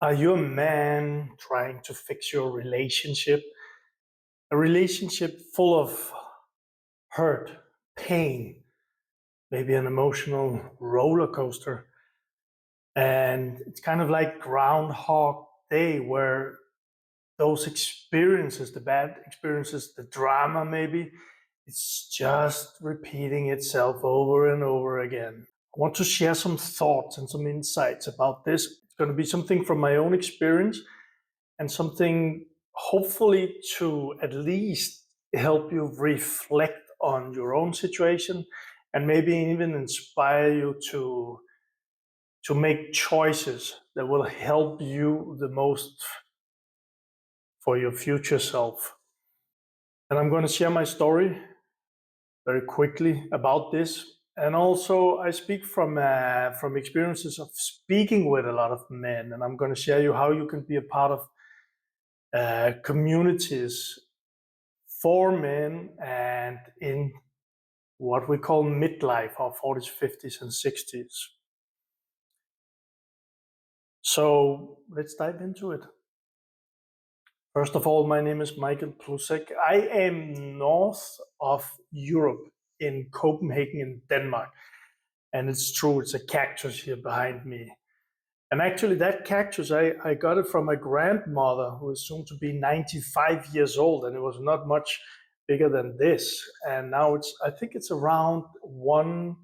Are you a man trying to fix your relationship? A relationship full of hurt, pain, maybe an emotional roller coaster. And it's kind of like Groundhog Day, where those experiences, the bad experiences, the drama maybe, it's just repeating itself over and over again. I want to share some thoughts and some insights about this. It's going to be something from my own experience and something hopefully to at least help you reflect on your own situation and maybe even inspire you to make choices that will help you the most for your future self. And I'm going to share my story very quickly about this. And also, I speak from experiences of speaking with a lot of men, and I'm going to share you how you can be a part of communities for men and in what we call midlife, our 40s, 50s, and 60s. So let's dive into it. First of all, my name is Michael Plusek. I am north of Europe in Copenhagen, in Denmark. And it's true, it's a cactus here behind me. And actually, that cactus, I got it from my grandmother, who is soon to be 95 years old, and it was not much bigger than this. And now I think it's around 1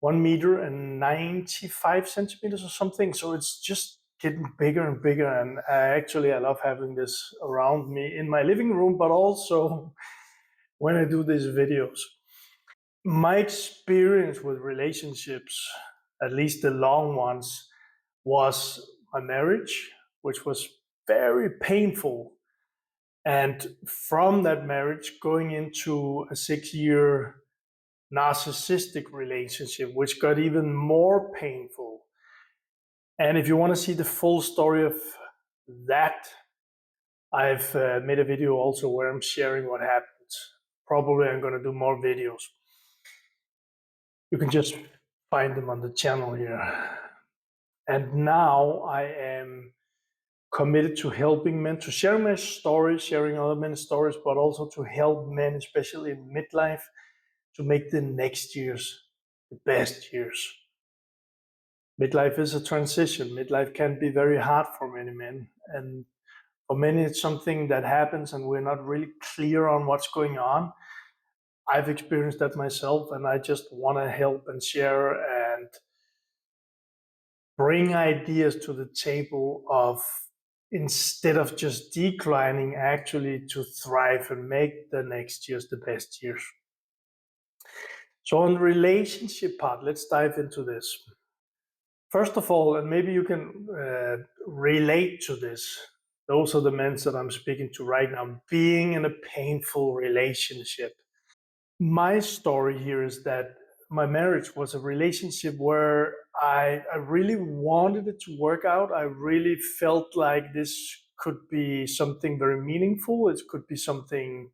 meter and 95 centimeters or something. So it's just getting bigger and bigger. And I love having this around me in my living room, but also when I do these videos. My experience with relationships, at least the long ones, was my marriage, which was very painful. And from that marriage, going into a 6 year narcissistic relationship, which got even more painful. And if you want to see the full story of that, I've made a video also where I'm sharing what happened. Probably I'm going to do more videos. You can just find them on the channel here. And now I am committed to helping men, to share my stories, sharing other men's stories, but also to help men, especially in midlife, to make the next years the best years. Midlife is a transition. Midlife can be very hard for many men. And for many, it's something that happens and we're not really clear on what's going on. I've experienced that myself, and I just want to help and share and bring ideas to the table of, instead of just declining, actually to thrive and make the next years the best years. So on the relationship part, let's dive into this. First of all, and maybe you can relate to this, those are the men that I'm speaking to right now, being in a painful relationship. My story here is that my marriage was a relationship where I really wanted it to work out. I really felt like this could be something very meaningful. It could be something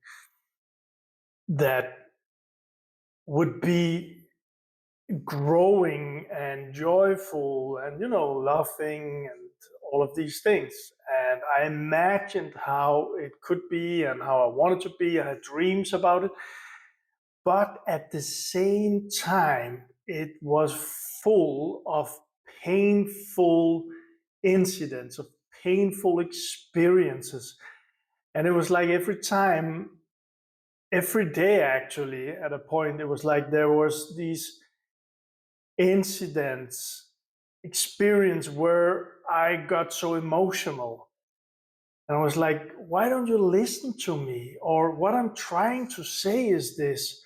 that would be growing and joyful and, laughing and all of these things. And I imagined how it could be and how I wanted to be. I had dreams about it. But at the same time, it was full of painful incidents, of painful experiences. And it was like every day actually, at a point, it was like there was these incidents, experience where I got so emotional. And I was like, why don't you listen to me? Or what I'm trying to say is this.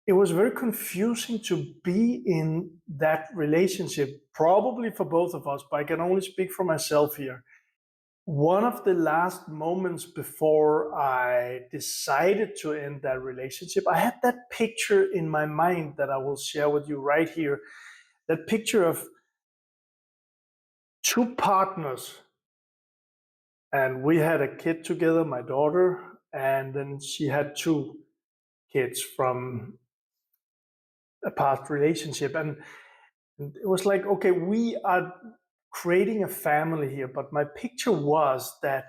It was very confusing to be in that relationship, probably for both of us, but I can only speak for myself here. One of the last moments before I decided to end that relationship, I had that picture in my mind that I will share with you right here. That picture of two partners, and we had a kid together, my daughter, and then she had two kids from a past relationship. And it was like, okay, we are creating a family here, but my picture was that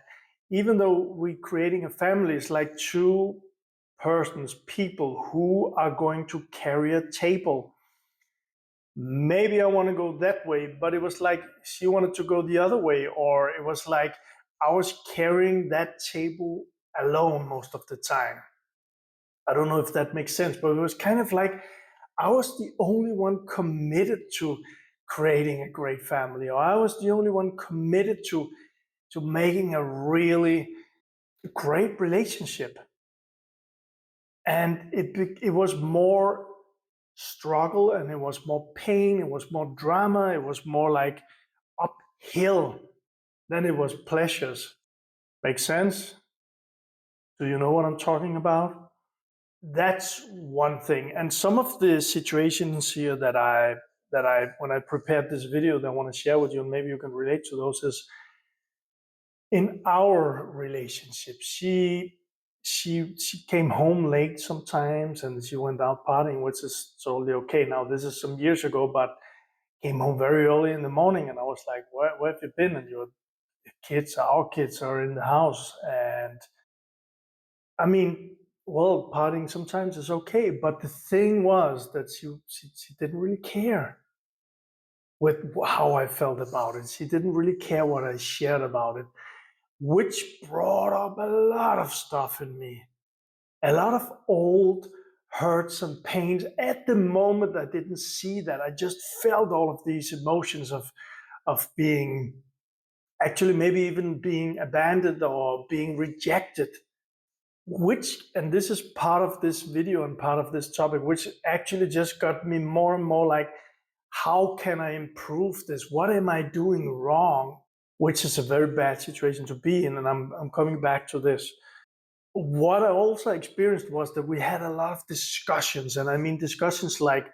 even though we creating a family, it's like two persons, people who are going to carry a table. Maybe I want to go that way, but it was like she wanted to go the other way, or it was like I was carrying that table alone most of the time. I don't know if that makes sense, but it was kind of like I was the only one committed to creating a great family, or I was the only one committed to making a really great relationship. And it was more struggle, and it was more pain, it was more drama, it was more like uphill than it was pleasures. Make sense? Do you know what I'm talking about? That's one thing. And some of the situations here that I when I prepared this video that I want to share with you, and maybe you can relate to those, is in our relationship. She came home late sometimes, and she went out partying, which is totally okay. Now this is some years ago, but came home very early in the morning, and I was like, where have you been? And your kids, our kids are in the house. And I mean, well, partying sometimes is okay, but the thing was that she didn't really care with how I felt about it. She didn't really care what I shared about it, which brought up a lot of stuff in me, a lot of old hurts and pains. At the moment, I didn't see that. I just felt all of these emotions of being, actually maybe even being abandoned or being rejected, which, and this is part of this video and part of this topic, which actually just got me more and more like, how can I improve this? What am I doing wrong? Which is a very bad situation to be in. And I'm coming back to this. What I also experienced was that we had a lot of discussions, and I mean discussions like,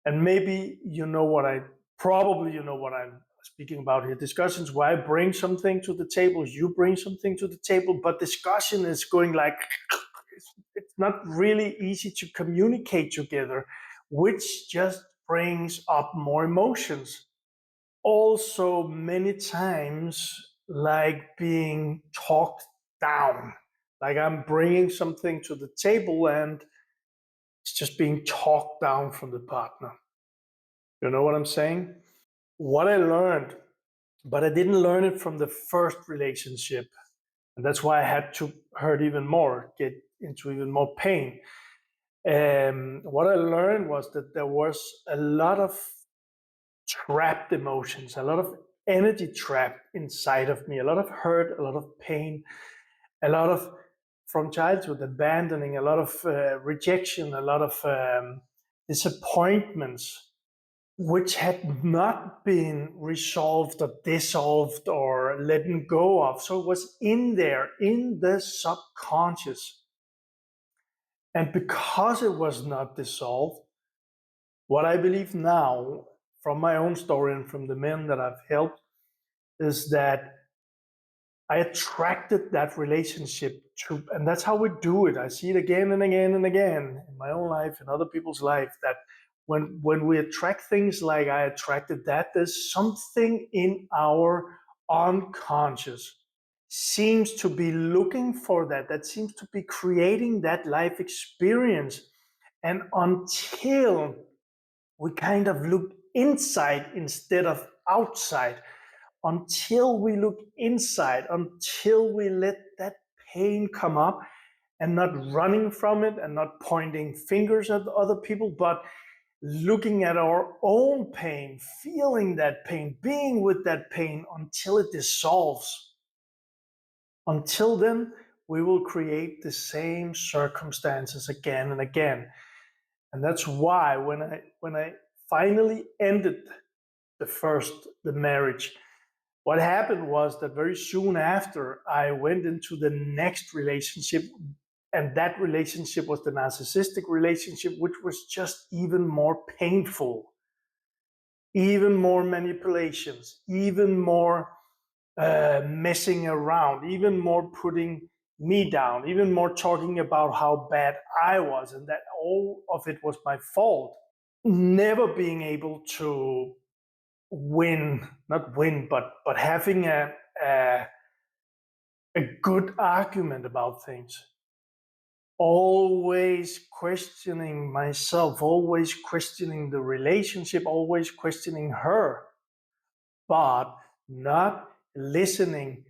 and maybe you know what I, probably you know what I'm speaking about here, discussions where I bring something to the table, you bring something to the table, but discussion is going like, it's not really easy to communicate together, which just brings up more emotions. Also, many times, like being talked down, like I'm bringing something to the table and it's just being talked down from the partner. You know what I'm saying? What I learned, but I didn't learn it from the first relationship. And that's why I had to hurt even more, get into even more pain. What I learned was that there was a lot of trapped emotions, a lot of energy trapped inside of me, a lot of hurt, a lot of pain, a lot of, from childhood, abandoning, a lot of rejection, a lot of disappointments, which had not been resolved or dissolved or letting go of. So it was in there, in the subconscious. And because it was not dissolved, what I believe now, from my own story and from the men that I've helped, is that I attracted that relationship to, and that's how we do it. I see it again and again and again in my own life and other people's life, that when we attract things like I attracted that, there's something in our unconscious seems to be looking for that, that seems to be creating that life experience. And until we kind of look inside instead of outside, until we look inside, until we let that pain come up, and not running from it and not pointing fingers at other people, but looking at our own pain, feeling that pain, being with that pain until it dissolves. Until then, we will create the same circumstances again and again. And that's why when I finally ended the marriage, what happened was that very soon after I went into the next relationship, and that relationship was the narcissistic relationship, which was just even more painful, even more manipulations, even more messing around, even more putting me down, even more talking about how bad I was and that all of it was my fault. Never being able to win, not win, but having a, a good argument about things. Always questioning myself, always questioning the relationship, always questioning her, but not listening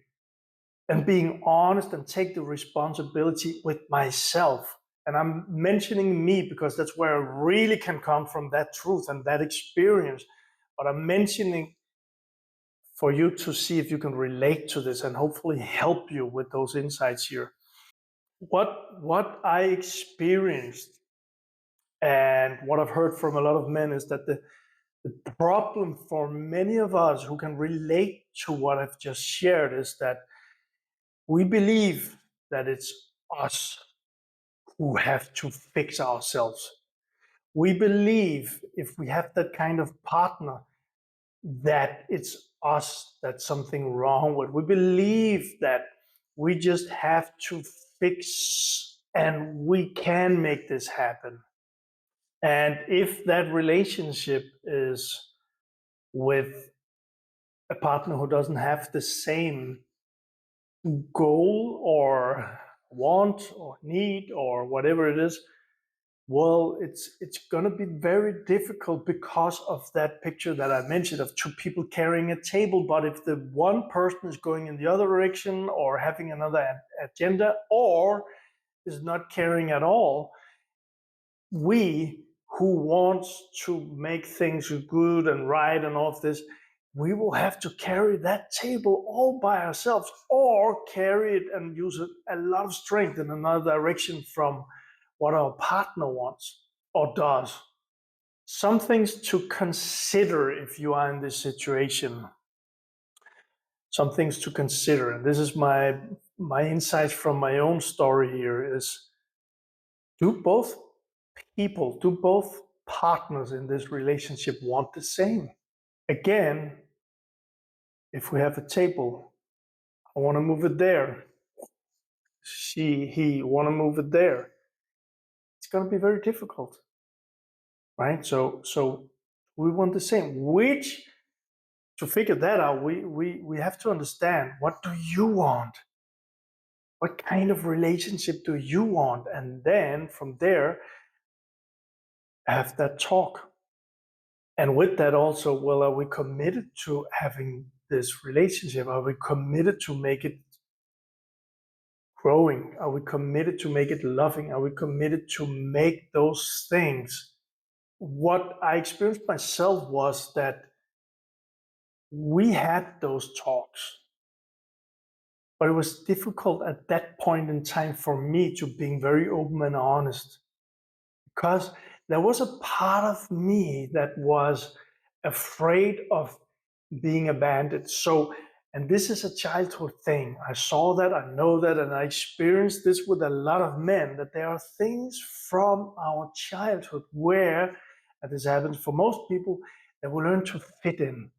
and being honest and take the responsibility with myself. And I'm mentioning me because that's where I really can come from, that truth and that experience. But I'm mentioning for you to see if you can relate to this and hopefully help you with those insights here. What I experienced and what I've heard from a lot of men is that the problem for many of us who can relate to what I've just shared is that we believe that it's us who have to fix ourselves. We believe if we have that kind of partner, that it's us that's something wrong with. We believe that we just have to fix and we can make this happen. And if that relationship is with a partner who doesn't have the same goal or want or need or whatever it is, well, it's going to be very difficult because of that picture that I mentioned of two people carrying a table. But if the one person is going in the other direction or having another agenda or is not caring at all, we who wants to make things good and right and all of this, we will have to carry that table all by ourselves or carry it and use a lot of strength in another direction from what our partner wants or does. Some things to consider if you are in this situation. Some things to consider, and this is my insights from my own story here is, do both partners in this relationship want the same? Again, if we have a table, I want to move it there. He want to move it there. It's going to be very difficult, right? So we want the same. Which to figure that out, we have to understand, what do you want? What kind of relationship do you want? And then from there, have that talk. And with that also, well, are we committed to having this relationship? Are we committed to make it growing? Are we committed to make it loving? Are we committed to make those things? What I experienced myself was that we had those talks, but it was difficult at that point in time for me to being very open and honest, because there was a part of me that was afraid of being abandoned. So, and this is a childhood thing. I saw that, I know that, and I experienced this with a lot of men, that there are things from our childhood where, and this happens for most people, that we learn to fit in.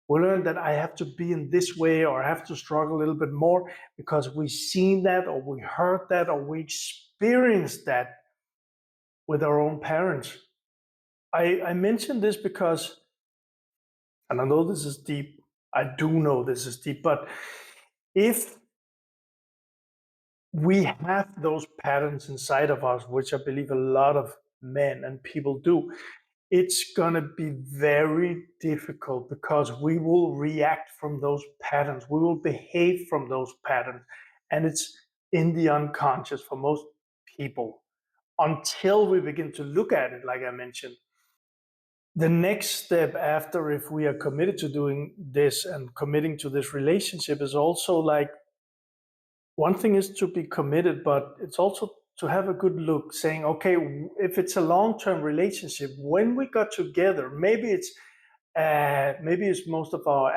We learn that I have to be in this way or I have to struggle a little bit more because we've seen that or we heard that or we experienced that with our own parents. I mention this because, and I know this is deep, I do know this is deep, but if we have those patterns inside of us, which I believe a lot of men and people do, it's going to be very difficult because we will react from those patterns. We will behave from those patterns. And it's in the unconscious for most people until we begin to look at it, like I mentioned. The next step after, if we are committed to doing this and committing to this relationship, is also like, one thing is to be committed, but it's also to have a good look, saying, okay, if it's a long-term relationship, when we got together, maybe it's most of our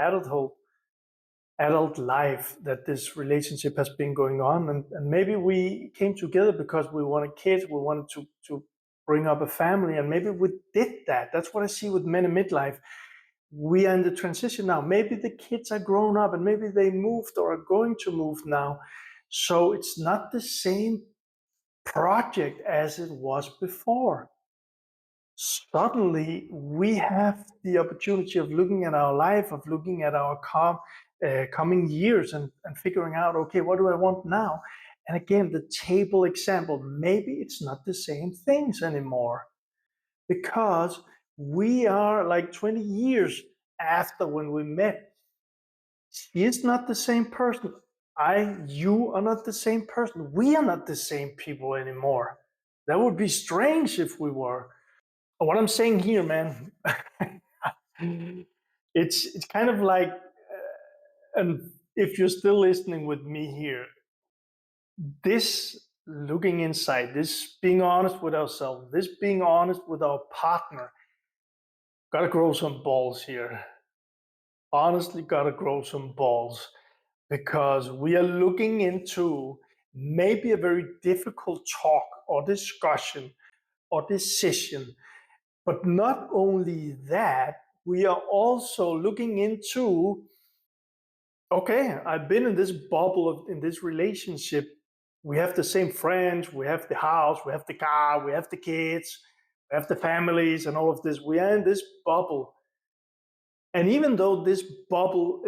adult life that this relationship has been going on, and maybe we came together because we wanted kids, we wanted to bring up a family, and maybe we did that. That's what I see with men in midlife. We are in the transition now. Maybe the kids are grown up and maybe they moved or are going to move now. So it's not the same project as it was before. suddenly we have the opportunity of looking at our life, of looking at our coming years, and figuring out, okay, what do I want now? And again, the table example, maybe it's not the same things anymore because we are like 20 years after when we met. She is not the same person. You are not the same person. We are not the same people anymore. That would be strange if we were. What I'm saying here, man, it's kind of like, and if you're still listening with me here, this looking inside, this being honest with ourselves, this being honest with our partner, gotta grow some balls here. Honestly, gotta grow some balls because we are looking into maybe a very difficult talk or discussion or decision. But not only that, we are also looking into, okay, I've been in this bubble in this relationship. We have the same friends, we have the house, we have the car, we have the kids, we have the families, and all of this. We are in this bubble. And even though this bubble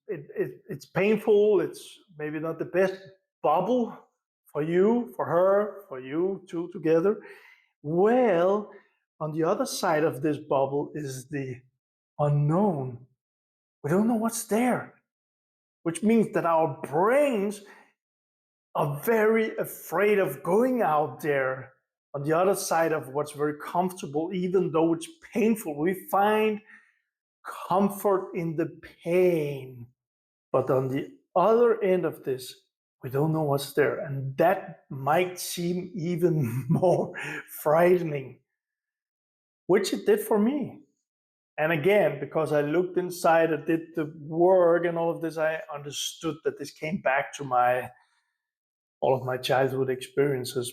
it's painful, it's maybe not the best bubble for you, for her, for you two together. Well, on the other side of this bubble is the unknown. We don't know what's there, which means that our brains are very afraid of going out there on the other side of what's very comfortable, even though it's painful. We find comfort in the pain. But on the other end of this, we don't know what's there. And that might seem even more frightening, which it did for me. And again, because I looked inside, I did the work and all of this, I understood that this came back to my all of my childhood experiences.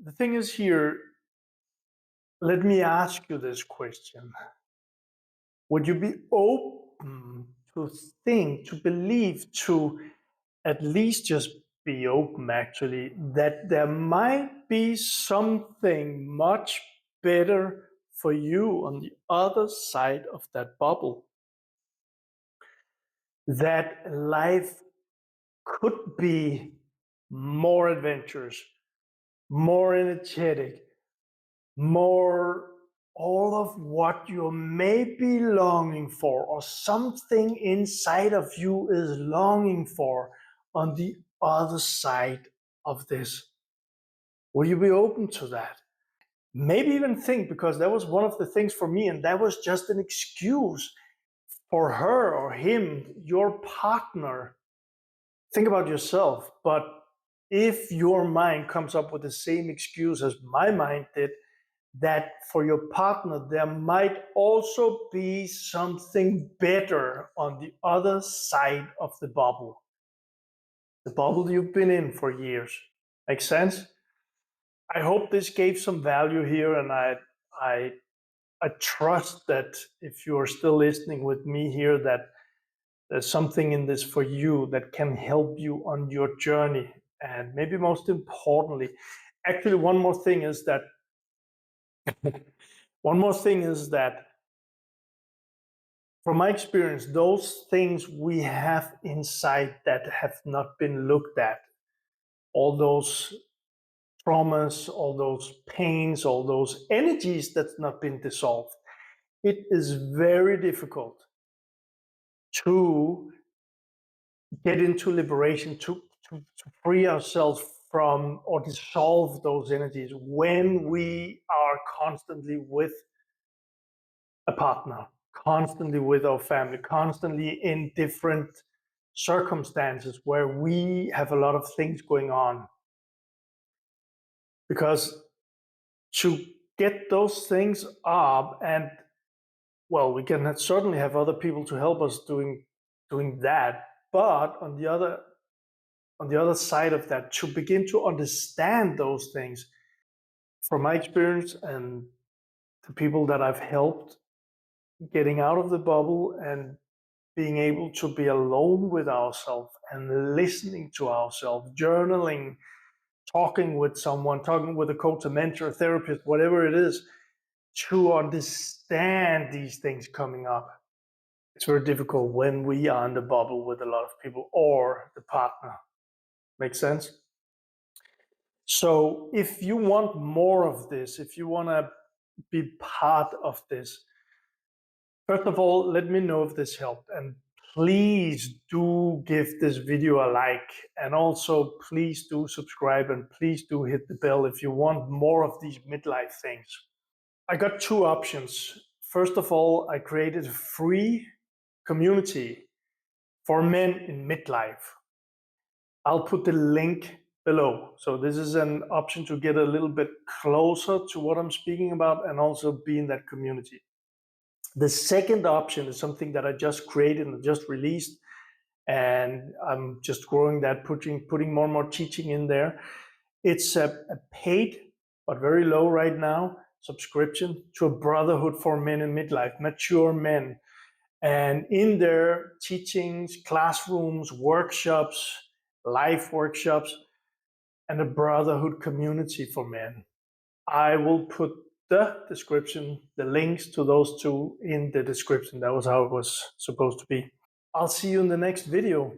The thing is here, let me ask you this question. Would you be open to think, to believe, to at least just be open actually, that there might be something much better for you on the other side of that bubble? That life could be more adventurous, more energetic, more all of what you're maybe longing for, or something inside of you is longing for on the other side of this. Will you be open to that? Maybe even think, because that was one of the things for me, and that was just an excuse for her or him, your partner. Think about yourself, but if your mind comes up with the same excuse as my mind did, that for your partner there might also be something better on the other side of the bubble you've been in for years. Make sense? I hope this gave some value here, and I I trust that if you are still listening with me here, that there's something in this for you that can help you on your journey. And maybe most importantly, actually, one more thing is that from my experience, those things we have inside that have not been looked at, all those traumas, all those pains, all those energies that's not been dissolved, it is very difficult to get into liberation, to free ourselves from or dissolve those energies when we are constantly with a partner, constantly with our family, constantly in different circumstances where we have a lot of things going on. Because to get those things up, and well, we can certainly have other people to help us doing that, but on the other side of that, to begin to understand those things, from my experience and the people that I've helped getting out of the bubble and being able to be alone with ourselves and listening to ourselves, journaling, talking with someone, talking with a coach, a mentor, a therapist, whatever it is, to understand these things coming up. It's very difficult when we are in the bubble with a lot of people or the partner. Make sense? So if you want more of this, if you want to be part of this, first of all, let me know if this helped. And please do give this video a like. And also, please do subscribe and please do hit the bell if you want more of these midlife things. I got two options. First of all, I created a free community for men in midlife. I'll put the link below. So this is an option to get a little bit closer to what I'm speaking about and also be in that community. The second option is something that I just created and just released, and I'm just growing that, putting more and more teaching in there. It's a paid, but very low right now, subscription to a brotherhood for men in midlife, mature men. And in their teachings, classrooms, workshops, life workshops, and a brotherhood community for men. I will put the description, the links to those two in the description. That was how it was supposed to be. I'll see you in the next video.